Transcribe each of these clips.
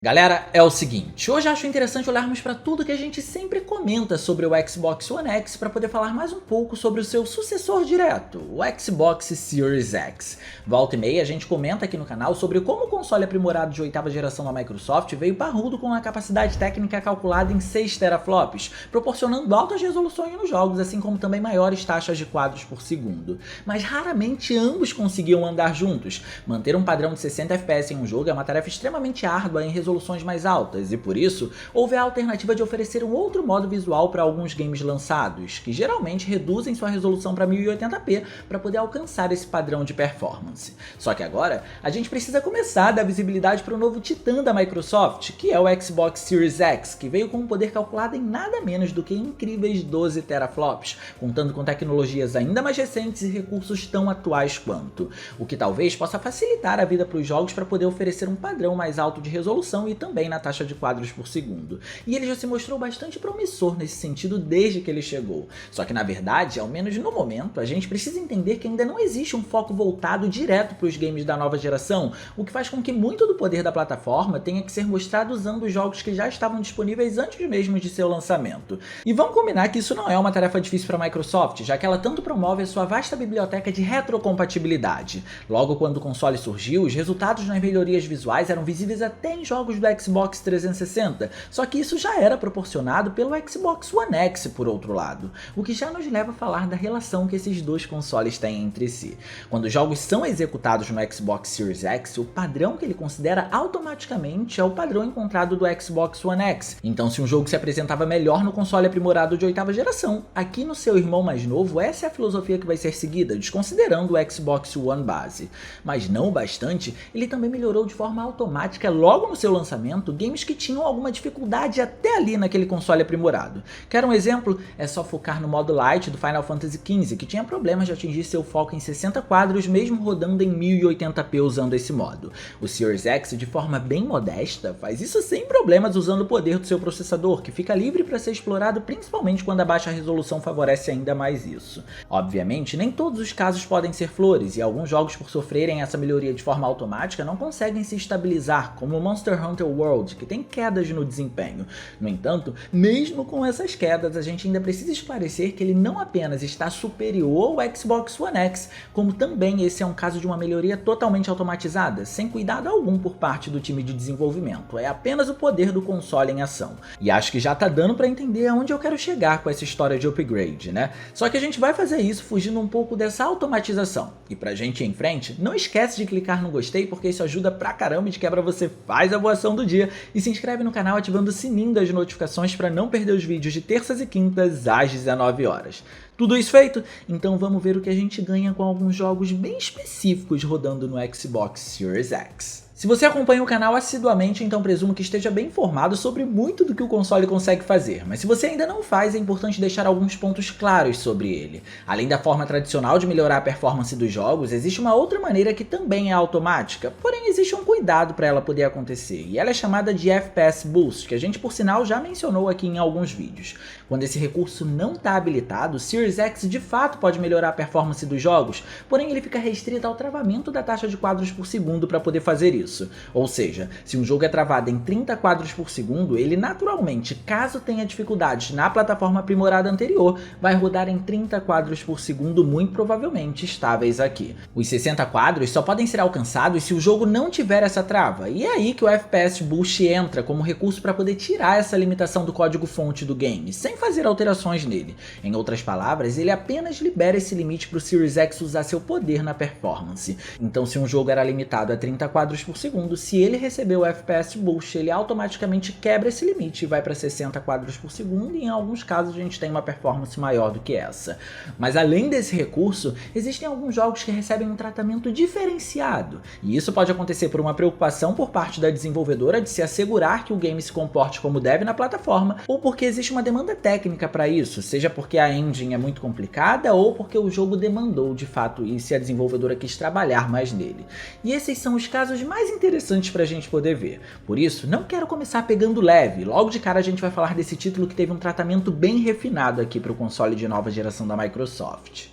Galera, é o seguinte, hoje acho interessante olharmos para tudo que a gente sempre comenta sobre o Xbox One X para poder falar mais um pouco sobre o seu sucessor direto, o Xbox Series X. Volta e meia a gente comenta aqui no canal sobre como o console aprimorado de 8ª geração da Microsoft veio parrudo com a capacidade técnica calculada em 6 teraflops, proporcionando altas resoluções nos jogos, assim como também maiores taxas de quadros por segundo. Mas raramente ambos conseguiam andar juntos. Manter um padrão de 60 FPS em um jogo é uma tarefa extremamente árdua em resoluções mais altas, e por isso houve a alternativa de oferecer um outro modo visual para alguns games lançados, que geralmente reduzem sua resolução para 1080p para poder alcançar esse padrão de performance. Só que agora a gente precisa começar a dar visibilidade para o novo titã da Microsoft, que é o Xbox Series X, que veio com um poder calculado em nada menos do que incríveis 12 teraflops, contando com tecnologias ainda mais recentes e recursos tão atuais quanto, o que talvez possa facilitar a vida para os jogos para poder oferecer um padrão mais alto de resolução e também na taxa de quadros por segundo. E ele já se mostrou bastante promissor nesse sentido desde que ele chegou. Só que na verdade, ao menos no momento, a gente precisa entender que ainda não existe um foco voltado direto para os games da nova geração, o que faz com que muito do poder da plataforma tenha que ser mostrado usando os jogos que já estavam disponíveis antes mesmo de seu lançamento. E vamos combinar que isso não é uma tarefa difícil para a Microsoft, já que ela tanto promove a sua vasta biblioteca de retrocompatibilidade. Logo quando o console surgiu, os resultados nas melhorias visuais eram visíveis até em jogos do Xbox 360, só que isso já era proporcionado pelo Xbox One X por outro lado, o que já nos leva a falar da relação que esses dois consoles têm entre si. Quando os jogos são executados no Xbox Series X, o padrão que ele considera automaticamente é o padrão encontrado do Xbox One X. Então se um jogo se apresentava melhor no console aprimorado de 8ª geração, aqui no seu irmão mais novo essa é a filosofia que vai ser seguida, desconsiderando o Xbox One base. Mas não o bastante, ele também melhorou de forma automática logo no seu lançamento games que tinham alguma dificuldade até ali naquele console aprimorado. Quer um exemplo? É só focar no modo Lite do Final Fantasy XV, que tinha problemas de atingir seu foco em 60 quadros mesmo rodando em 1080p usando esse modo. O Series X, de forma bem modesta, faz isso sem problemas usando o poder do seu processador, que fica livre para ser explorado principalmente quando a baixa resolução favorece ainda mais isso. Obviamente, nem todos os casos podem ser flores, e alguns jogos por sofrerem essa melhoria de forma automática não conseguem se estabilizar, como o Monster Hunter World, que tem quedas no desempenho. No entanto, mesmo com essas quedas, a gente ainda precisa esclarecer que ele não apenas está superior ao Xbox One X, como também esse é um caso de uma melhoria totalmente automatizada, sem cuidado algum por parte do time de desenvolvimento. É apenas o poder do console em ação. E acho que já tá dando para entender aonde eu quero chegar com essa história de upgrade, né? Só que a gente vai fazer isso fugindo um pouco dessa automatização. E pra gente ir em frente, não esquece de clicar no gostei, porque isso ajuda pra caramba e de quebra você faz a boa ação do dia e se inscreve no canal ativando o sininho das notificações para não perder os vídeos de terças e quintas às 19 horas. Tudo isso feito? Então vamos ver o que a gente ganha com alguns jogos bem específicos rodando no Xbox Series X. Se você acompanha o canal assiduamente, então presumo que esteja bem informado sobre muito do que o console consegue fazer, mas se você ainda não faz, é importante deixar alguns pontos claros sobre ele. Além da forma tradicional de melhorar a performance dos jogos, existe uma outra maneira que também é automática, porém existe um cuidado para ela poder acontecer, e ela é chamada de FPS Boost, que a gente por sinal já mencionou aqui em alguns vídeos. Quando esse recurso não está habilitado, o Series X de fato pode melhorar a performance dos jogos, porém ele fica restrito ao travamento da taxa de quadros por segundo para poder fazer isso. Ou seja, se um jogo é travado em 30 quadros por segundo, ele naturalmente, caso tenha dificuldades na plataforma aprimorada anterior, vai rodar em 30 quadros por segundo muito provavelmente estáveis aqui. Os 60 quadros só podem ser alcançados se o jogo não tiver essa trava, e é aí que o FPS Boost entra como recurso para poder tirar essa limitação do código-fonte do game, sem fazer alterações nele. Em outras palavras, ele apenas libera esse limite para o Series X usar seu poder na performance. Então se um jogo era limitado a 30 quadros por segundo, se ele receber o FPS Boost, ele automaticamente quebra esse limite e vai para 60 quadros por segundo, e em alguns casos a gente tem uma performance maior do que essa. Mas além desse recurso, existem alguns jogos que recebem um tratamento diferenciado, e isso pode acontecer por uma preocupação por parte da desenvolvedora de se assegurar que o game se comporte como deve na plataforma, ou porque existe uma demanda técnica para isso, seja porque a engine é muito complicada ou porque o jogo demandou de fato isso e a desenvolvedora quis trabalhar mais nele. E esses são os casos mais interessantes pra gente poder ver. Por isso, não quero começar pegando leve. Logo de cara a gente vai falar desse título que teve um tratamento bem refinado aqui pro console de nova geração da Microsoft.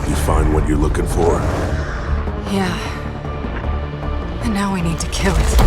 You find what you're looking for? Yeah. And now we need to kill it.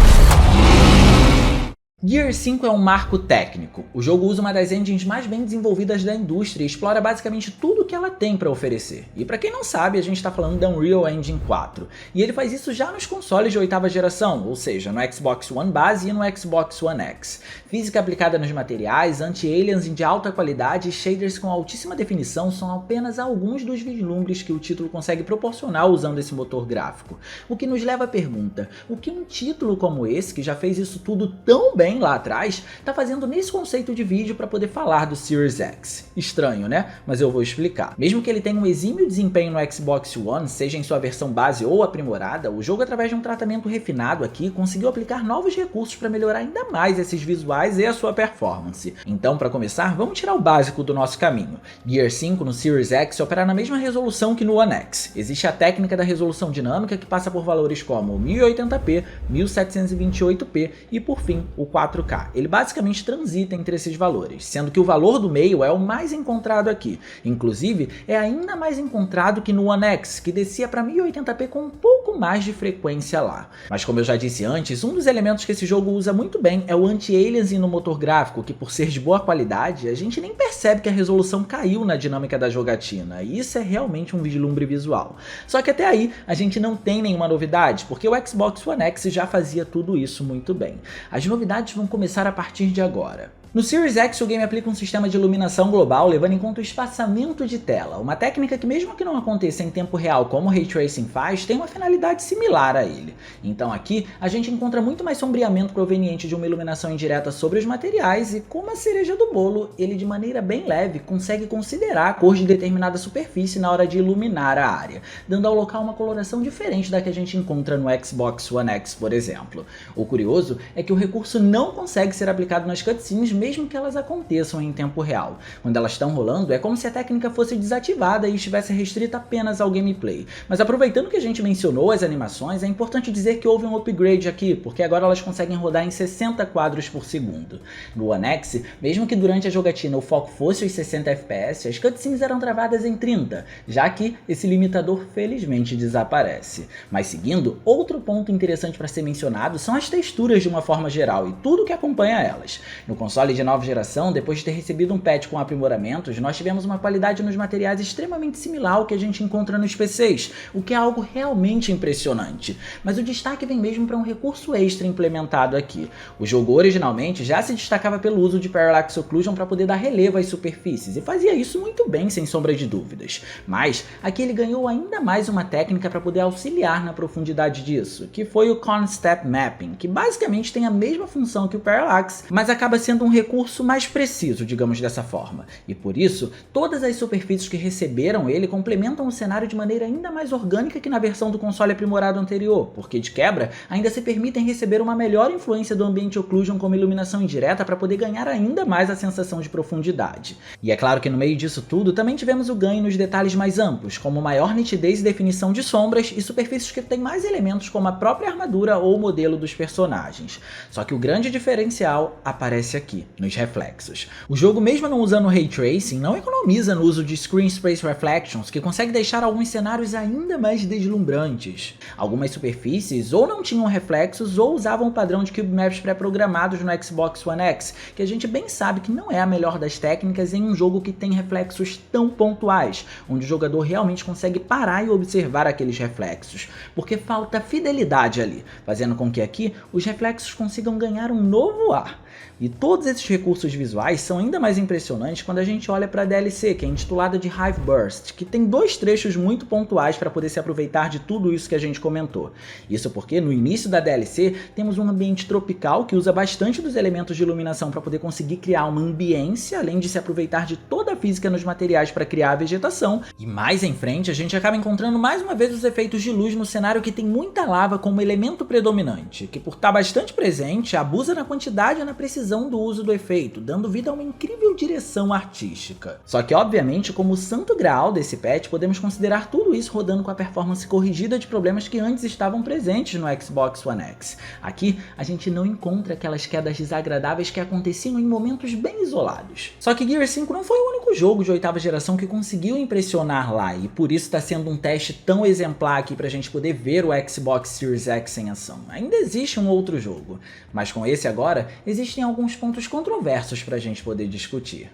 Gears 5 é um marco técnico. O jogo usa uma das engines mais bem desenvolvidas da indústria e explora basicamente tudo o que ela tem para oferecer. E para quem não sabe, a gente está falando da Unreal Engine 4. E ele faz isso já nos consoles de 8ª geração, ou seja, no Xbox One base e no Xbox One X. Física aplicada nos materiais, anti-aliasing de alta qualidade e shaders com altíssima definição são apenas alguns dos vislumbres que o título consegue proporcionar usando esse motor gráfico. O que nos leva à pergunta, o que um título como esse, que já fez isso tudo tão bem lá atrás, tá fazendo nesse conceito de vídeo para poder falar do Series X. Estranho, né? Mas eu vou explicar. Mesmo que ele tenha um exímio desempenho no Xbox One, seja em sua versão base ou aprimorada, o jogo, através de um tratamento refinado aqui, conseguiu aplicar novos recursos para melhorar ainda mais esses visuais e a sua performance. Então, para começar, vamos tirar o básico do nosso caminho. Gears 5 no Series X opera na mesma resolução que no One X. Existe a técnica da resolução dinâmica, que passa por valores como 1080p, 1728p e, por fim, o 4K. Ele basicamente transita entre esses valores, sendo que o valor do meio é o mais encontrado aqui. Inclusive, é ainda mais encontrado que no One X, que descia para 1080p com um pouco mais de frequência lá. Mas como eu já disse antes, um dos elementos que esse jogo usa muito bem é o anti-aliasing no motor gráfico, que por ser de boa qualidade, a gente nem percebe que a resolução caiu na dinâmica da jogatina, e isso é realmente um vislumbre visual. Só que até aí, a gente não tem nenhuma novidade, porque o Xbox One X já fazia tudo isso muito bem. As novidades vão começar a partir de agora. No Series X, o game aplica um sistema de iluminação global levando em conta o espaçamento de tela, uma técnica que, mesmo que não aconteça em tempo real como o Ray Tracing faz, tem uma finalidade similar a ele. Então aqui, a gente encontra muito mais sombreamento proveniente de uma iluminação indireta sobre os materiais e, como a cereja do bolo, ele de maneira bem leve consegue considerar a cor de determinada superfície na hora de iluminar a área, dando ao local uma coloração diferente da que a gente encontra no Xbox One X, por exemplo. O curioso é que o recurso não consegue ser aplicado nas cutscenes, mesmo que elas aconteçam em tempo real. Quando elas estão rolando, é como se a técnica fosse desativada e estivesse restrita apenas ao gameplay. Mas aproveitando que a gente mencionou as animações, é importante dizer que houve um upgrade aqui, porque agora elas conseguem rodar em 60 quadros por segundo. No One X, mesmo que durante a jogatina o foco fosse os 60 FPS, as cutscenes eram travadas em 30, já que esse limitador felizmente desaparece. Mas seguindo, outro ponto interessante para ser mencionado são as texturas de uma forma geral e tudo que acompanha elas. No console de nova geração, depois de ter recebido um patch com aprimoramentos, nós tivemos uma qualidade nos materiais extremamente similar ao que a gente encontra nos PCs, o que é algo realmente impressionante. Mas o destaque vem mesmo para um recurso extra implementado aqui. O jogo originalmente já se destacava pelo uso de Parallax Occlusion para poder dar relevo às superfícies, e fazia isso muito bem, sem sombra de dúvidas. Mas aqui ele ganhou ainda mais uma técnica para poder auxiliar na profundidade disso, que foi o Cone Step Mapping, que basicamente tem a mesma função que o Parallax, mas acaba sendo um recurso mais preciso, digamos dessa forma. E por isso, todas as superfícies que receberam ele complementam o cenário de maneira ainda mais orgânica que na versão do console aprimorado anterior, porque de quebra, ainda se permitem receber uma melhor influência do ambiente occlusion como iluminação indireta para poder ganhar ainda mais a sensação de profundidade. E é claro que no meio disso tudo, também tivemos o ganho nos detalhes mais amplos, como maior nitidez e definição de sombras e superfícies que têm mais elementos como a própria armadura ou o modelo dos personagens. Só que o grande diferencial aparece aqui, nos reflexos. O jogo, mesmo não usando Ray Tracing, não economiza no uso de Screen Space Reflections, que consegue deixar alguns cenários ainda mais deslumbrantes. Algumas superfícies ou não tinham reflexos ou usavam o padrão de Cube Maps pré-programados no Xbox One X, que a gente bem sabe que não é a melhor das técnicas em um jogo que tem reflexos tão pontuais, onde o jogador realmente consegue parar e observar aqueles reflexos, porque falta fidelidade ali, fazendo com que aqui os reflexos consigam ganhar um novo ar. E todos esses recursos visuais são ainda mais impressionantes quando a gente olha para a DLC, que é intitulada de Hive Burst, que tem dois trechos muito pontuais para poder se aproveitar de tudo isso que a gente comentou. Isso porque no início da DLC temos um ambiente tropical que usa bastante dos elementos de iluminação para poder conseguir criar uma ambiência, além de se aproveitar de toda a física nos materiais para criar a vegetação. E mais em frente a gente acaba encontrando mais uma vez os efeitos de luz no cenário, que tem muita lava como elemento predominante, que por estar bastante presente abusa na quantidade e na precisão do uso do efeito, dando vida a uma incrível direção artística. Só que obviamente, como o santo graal desse patch, podemos considerar tudo isso rodando com a performance corrigida de problemas que antes estavam presentes no Xbox One X. Aqui a gente não encontra aquelas quedas desagradáveis que aconteciam em momentos bem isolados. Só que Gears 5 não foi o único único jogo de 8ª geração que conseguiu impressionar lá, e por isso está sendo um teste tão exemplar aqui pra gente poder ver o Xbox Series X em ação. Ainda existe um outro jogo, mas com esse agora, existem alguns pontos controversos pra gente poder discutir.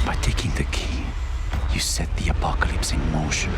By taking the key, you set the apocalypse in motion.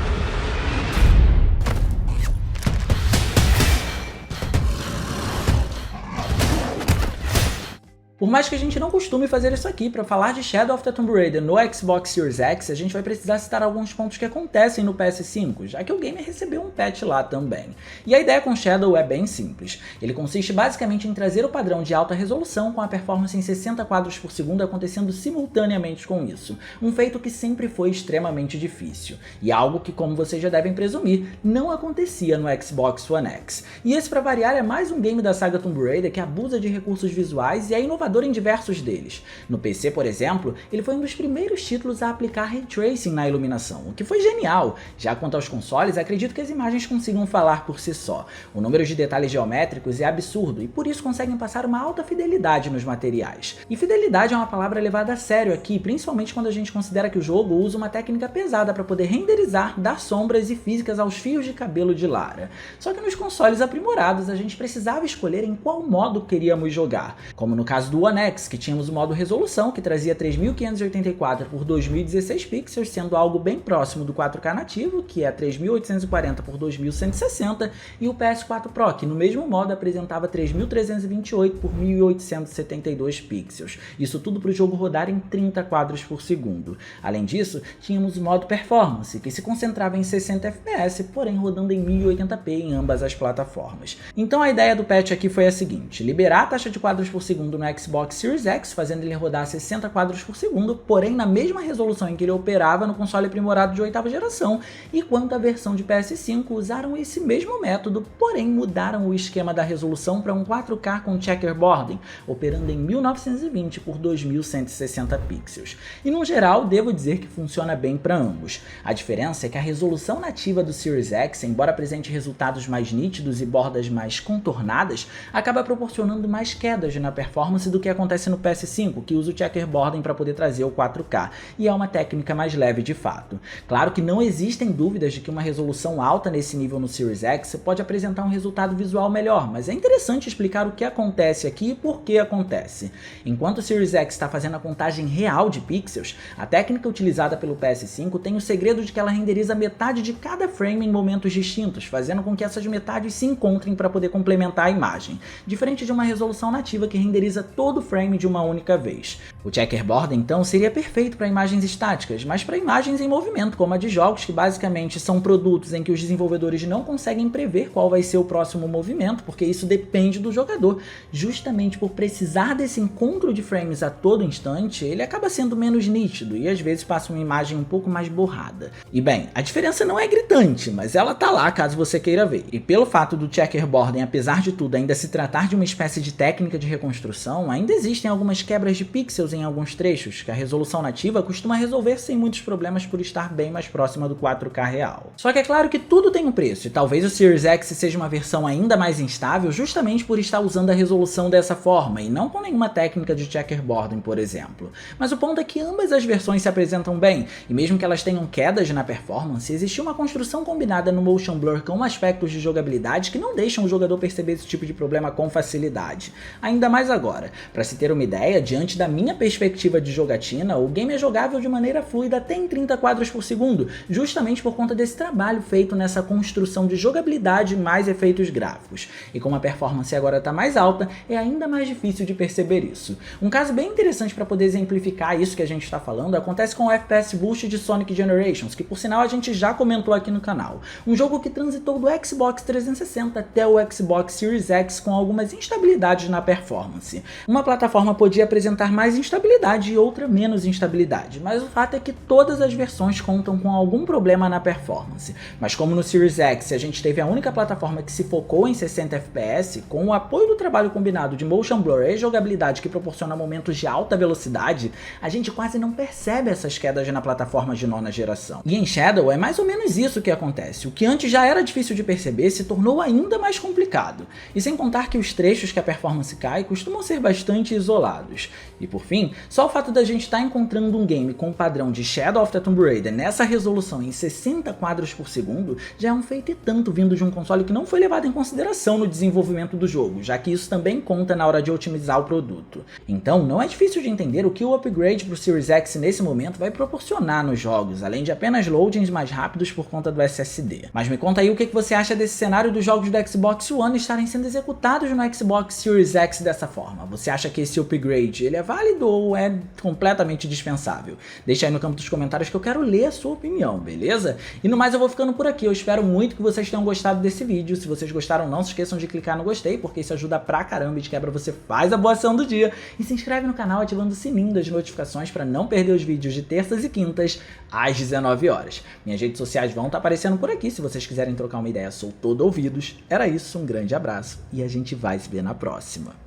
Por mais que a gente não costume fazer isso aqui, para falar de Shadow of the Tomb Raider no Xbox Series X, a gente vai precisar citar alguns pontos que acontecem no PS5, já que o game recebeu um patch lá também. E a ideia com Shadow é bem simples. Ele consiste basicamente em trazer o padrão de alta resolução com a performance em 60 quadros por segundo acontecendo simultaneamente com isso, um feito que sempre foi extremamente difícil, e algo que, como vocês já devem presumir, não acontecia no Xbox One X. E esse, para variar, é mais um game da saga Tomb Raider que abusa de recursos visuais e é inovador em diversos deles. No PC, por exemplo, ele foi um dos primeiros títulos a aplicar Ray Tracing na iluminação, o que foi genial. Já quanto aos consoles, acredito que as imagens consigam falar por si só. O número de detalhes geométricos é absurdo e por isso conseguem passar uma alta fidelidade nos materiais. E fidelidade é uma palavra levada a sério aqui, principalmente quando a gente considera que o jogo usa uma técnica pesada para poder renderizar, dar sombras e físicas aos fios de cabelo de Lara. Só que nos consoles aprimorados a gente precisava escolher em qual modo queríamos jogar, como no caso do One X, que tínhamos o modo resolução, que trazia 3584 por 2016 pixels, sendo algo bem próximo do 4K nativo, que é 3840 por 2160, e o PS4 Pro, que no mesmo modo apresentava 3328 por 1872 pixels. Isso tudo para o jogo rodar em 30 quadros por segundo. Além disso, tínhamos o modo Performance, que se concentrava em 60 FPS, porém rodando em 1080p em ambas as plataformas. Então a ideia do patch aqui foi a seguinte: liberar a taxa de quadros por segundo no Xbox Series X, fazendo ele rodar a 60 quadros por segundo, porém na mesma resolução em que ele operava no console aprimorado de 8ª geração, e quanto à versão de PS5, usaram esse mesmo método, porém mudaram o esquema da resolução para um 4K com checkerboarding, operando em 1920 por 2160 pixels. E no geral, devo dizer que funciona bem para ambos. A diferença é que a resolução nativa do Series X, embora apresente resultados mais nítidos e bordas mais contornadas, acaba proporcionando mais quedas na performance do que acontece no PS5, que usa o checkerboarding para poder trazer o 4K, e é uma técnica mais leve de fato. Claro que não existem dúvidas de que uma resolução alta nesse nível no Series X pode apresentar um resultado visual melhor, mas é interessante explicar o que acontece aqui e por que acontece. Enquanto o Series X está fazendo a contagem real de pixels, a técnica utilizada pelo PS5 tem o segredo de que ela renderiza metade de cada frame em momentos distintos, fazendo com que essas metades se encontrem para poder complementar a imagem, diferente de uma resolução nativa que renderiza todo o frame de uma única vez. O checkerboard então seria perfeito para imagens estáticas, mas para imagens em movimento, como a de jogos que basicamente são produtos em que os desenvolvedores não conseguem prever qual vai ser o próximo movimento, porque isso depende do jogador. Justamente por precisar desse encontro de frames a todo instante, ele acaba sendo menos nítido e às vezes passa uma imagem um pouco mais borrada. E bem, a diferença não é gritante, mas ela tá lá caso você queira ver. E pelo fato do checkerboarding, apesar de tudo, ainda se tratar de uma espécie de técnica de reconstrução, ainda existem algumas quebras de pixels em alguns trechos, que a resolução nativa costuma resolver sem muitos problemas por estar bem mais próxima do 4K real. Só que é claro que tudo tem um preço, e talvez o Series X seja uma versão ainda mais instável justamente por estar usando a resolução dessa forma, e não com nenhuma técnica de checkerboarding, por exemplo. Mas o ponto é que ambas as versões se apresentam bem, e mesmo que elas tenham quedas na performance, existe uma construção combinada no Motion Blur com aspectos de jogabilidade que não deixam o jogador perceber esse tipo de problema com facilidade. Ainda mais agora. Para se ter uma ideia, diante da minha perspectiva de jogatina, o game é jogável de maneira fluida até em 30 quadros por segundo, justamente por conta desse trabalho feito nessa construção de jogabilidade mais efeitos gráficos. E como a performance agora está mais alta, é ainda mais difícil de perceber isso. Um caso bem interessante para poder exemplificar isso que a gente está falando acontece com o FPS Boost de Sonic Generations, que por sinal a gente já comentou aqui no canal. Um jogo que transitou do Xbox 360 até o Xbox Series X com algumas instabilidades na performance. Uma plataforma podia apresentar mais instabilidade e outra menos instabilidade, mas o fato é que todas as versões contam com algum problema na performance. Mas como no Series X a gente teve a única plataforma que se focou em 60 FPS, com o apoio do trabalho combinado de Motion Blur e jogabilidade que proporciona momentos de alta velocidade, a gente quase não percebe essas quedas na plataforma de 9ª geração. E em Shadow é mais ou menos isso que acontece. O que antes já era difícil de perceber se tornou ainda mais complicado. E sem contar que os trechos que a performance cai costumam ser bastante bastante isolados. E por fim, só o fato da gente estar encontrando um game com o padrão de Shadow of the Tomb Raider nessa resolução em 60 quadros por segundo já é um feito e tanto vindo de um console que não foi levado em consideração no desenvolvimento do jogo, já que isso também conta na hora de otimizar o produto. Então não é difícil de entender o que o upgrade para o Series X nesse momento vai proporcionar nos jogos, além de apenas loadings mais rápidos por conta do SSD. Mas me conta aí o que você acha desse cenário dos jogos do Xbox One estarem sendo executados no Xbox Series X dessa forma. Você acha que esse upgrade ele é válido ou é completamente dispensável? Deixa aí no campo dos comentários que eu quero ler a sua opinião, beleza? E no mais eu vou ficando por aqui, eu espero muito que vocês tenham gostado desse vídeo. Se vocês gostaram, não se esqueçam de clicar no gostei, porque isso ajuda pra caramba e de quebra você faz a boa ação do dia. E se inscreve no canal ativando o sininho das notificações para não perder os vídeos de terças e quintas às 19 horas. Minhas redes sociais vão estar aparecendo por aqui, se vocês quiserem trocar uma ideia, sou todo ouvidos. Era isso, um grande abraço e a gente vai se ver na próxima.